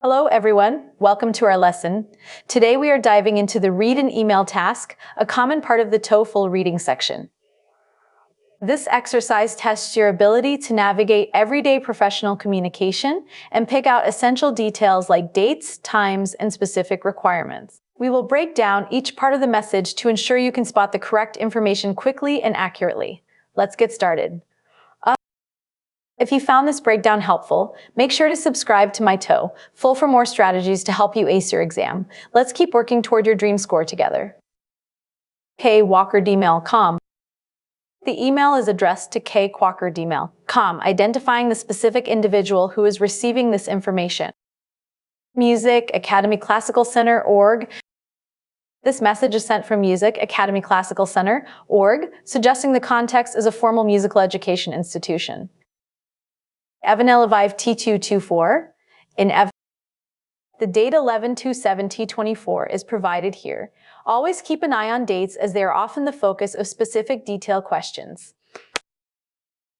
Hello everyone, welcome to our lesson. Today we are diving into the read and email task, a common part of the TOEFL reading section. This exercise tests your ability to navigate everyday professional communication and pick out essential details like dates, times, and specific requirements. We will break down each part of the message to ensure you can spot the correct information quickly and accurately. Let's get started. If you found this breakdown helpful, make sure to subscribe to myTOEFL for more strategies to help you ace your exam. Let's keep working toward your dream score together. kwalkerdmail.com. The email is addressed to kwalkerdmail.com, identifying the specific individual who is receiving this information. Music Academy Classical Center org. This message is sent from Music Academy Classical Center org, suggesting the context is a formal musical education institution. Evanelavive T224. The date 11/27/T24 is provided here. Always keep an eye on dates as they are often the focus of specific detail questions.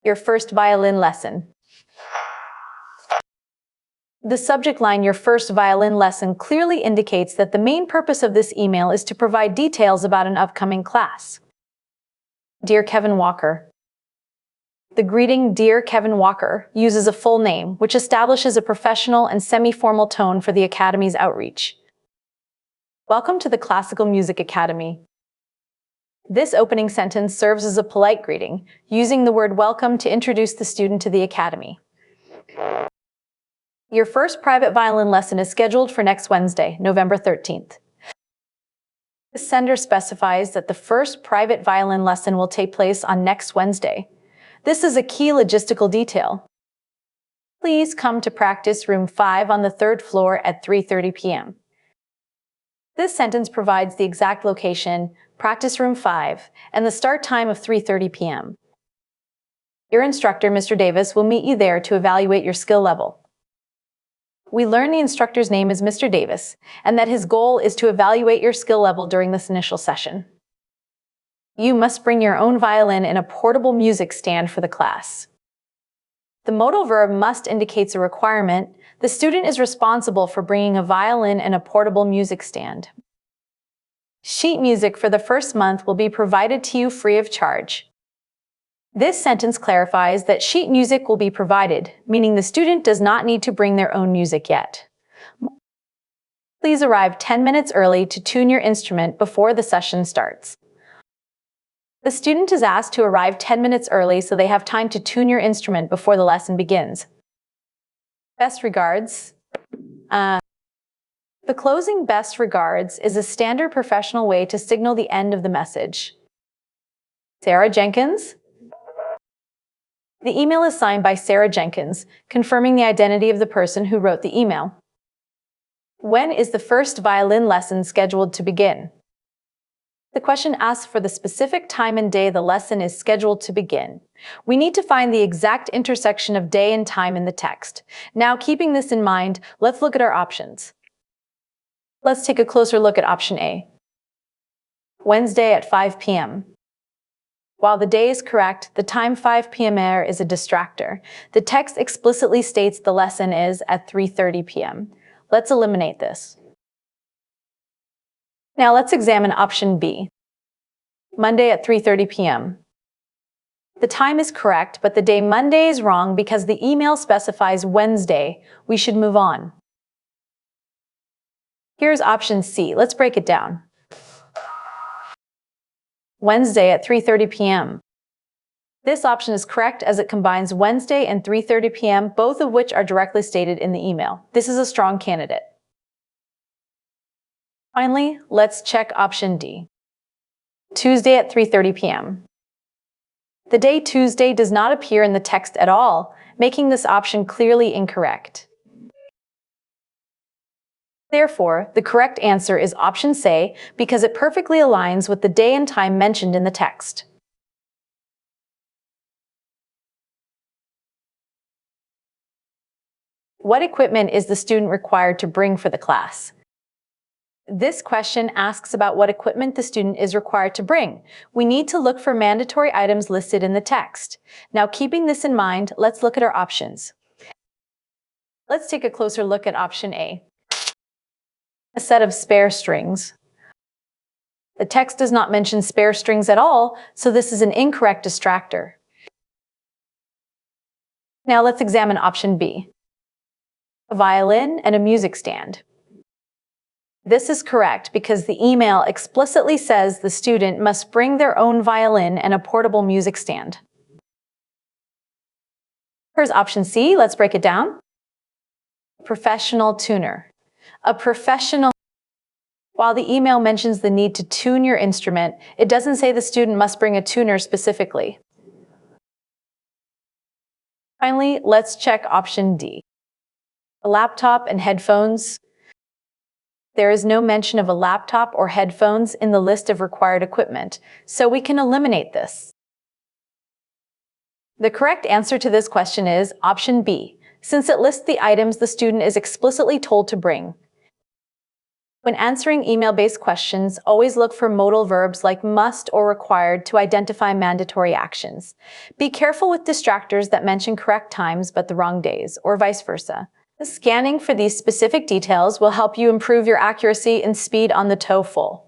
Your first violin lesson. The subject line, your first violin lesson, clearly indicates that the main purpose of this email is to provide details about an upcoming class. Dear Kevin Walker. The greeting, Dear Kevin Walker, uses a full name, which establishes a professional and semi-formal tone for the Academy's outreach. Welcome to the Classical Music Academy. This opening sentence serves as a polite greeting, using the word welcome to introduce the student to the Academy. Your first private violin lesson is scheduled for next Wednesday, November 13th. The sender specifies that the first private violin lesson will take place on next Wednesday. This is a key logistical detail. Please come to practice room 5 on the 3rd floor at 3:30 p.m. This sentence provides the exact location, practice room 5, and the start time of 3:30 p.m. Your instructor, Mr. Davis, will meet you there to evaluate your skill level. We learn the instructor's name is Mr. Davis, and that his goal is to evaluate your skill level during this initial session. You must bring your own violin and a portable music stand for the class. The modal verb must indicates a requirement. The student is responsible for bringing a violin and a portable music stand. Sheet music for the first month will be provided to you free of charge. This sentence clarifies that sheet music will be provided, meaning the student does not need to bring their own music yet. Please arrive 10 minutes early to tune your instrument before the session starts. The student is asked to arrive 10 minutes early so they have time to tune your instrument before the lesson begins. Best regards. The closing best regards is a standard professional way to signal the end of the message. Sarah Jenkins. The email is signed by Sarah Jenkins, confirming the identity of the person who wrote the email. When is the first violin lesson scheduled to begin? The question asks for the specific time and day the lesson is scheduled to begin. We need to find the exact intersection of day and time in the text. Now, keeping this in mind, let's look at our options. Let's take a closer look at option A. Wednesday at 5 p.m. While the day is correct, the time 5 p.m. is a distractor. The text explicitly states the lesson is at 3:30 p.m. Let's eliminate this. Now let's examine option B. Monday at 3:30 p.m. The time is correct, but the day Monday is wrong because the email specifies Wednesday. We should move on. Here's option C. Let's break it down. Wednesday at 3:30 p.m. This option is correct as it combines Wednesday and 3:30 p.m., both of which are directly stated in the email. This is a strong candidate. Finally, let's check option D. Tuesday at 3:30 p.m. The day Tuesday does not appear in the text at all, making this option clearly incorrect. Therefore, the correct answer is option C because it perfectly aligns with the day and time mentioned in the text. What equipment is the student required to bring for the class? This question asks about what equipment the student is required to bring. We need to look for mandatory items listed in the text. Now, keeping this in mind, let's look at our options. Let's take a closer look at option A. A set of spare strings. The text does not mention spare strings at all, so this is an incorrect distractor. Now let's examine option B. A violin and a music stand. This is correct because the email explicitly says the student must bring their own violin and a portable music stand. Here's option C. Let's break it down. Professional tuner. A professional. While the email mentions the need to tune your instrument, it doesn't say the student must bring a tuner specifically. Finally, let's check option D. A laptop and headphones. There is no mention of a laptop or headphones in the list of required equipment, so we can eliminate this. The correct answer to this question is option B, since it lists the items the student is explicitly told to bring. When answering email-based questions, always look for modal verbs like must or required to identify mandatory actions. Be careful with distractors that mention correct times but the wrong days, or vice versa. Scanning for these specific details will help you improve your accuracy and speed on the TOEFL.